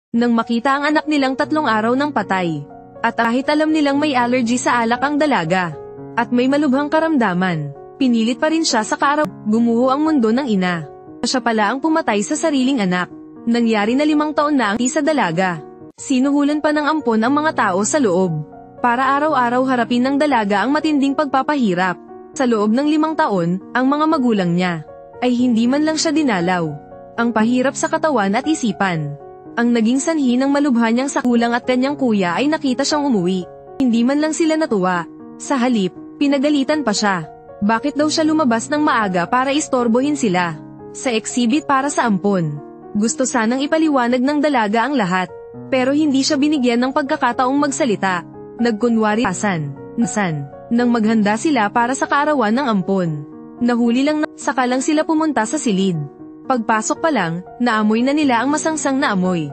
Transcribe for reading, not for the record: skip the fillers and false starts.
Nang makita ang anak nilang 3 araw ng patay, at kahit alam nilang may allergy sa alak ang dalaga, at may malubhang karamdaman, pinilit pa rin siya sa kaaraw, gumuho ang mundo ng ina. Siya pala ang pumatay sa sariling anak. Nangyari na 5 taon na ang sa dalaga. Sinuhulan pa ng ampon ang mga tao sa loob, para araw-araw harapin ng dalaga ang matinding pagpapahirap. Sa loob ng 5 taon, ang mga magulang niya, ay hindi man lang siya dinalaw. Ang pahirap sa katawan at isipan. Ang naging sanhi ng malubha niyang sakulang at kanyang kuya ay nakita siyang umuwi. Hindi man lang sila natuwa. Sa halip, pinagalitan pa siya. Bakit daw siya lumabas ng maaga para istorbohin sila? Sa exhibit para sa ampon. Gusto sanang ipaliwanag ng dalaga ang lahat. Pero hindi siya binigyan ng pagkakataong magsalita. Nagkunwari nasan. Nang maghanda sila para sa kaarawan ng ampon. Nahuli lang saka lang sila pumunta sa silid. Pagpasok pa lang, naamoy na nila ang masangsang na amoy.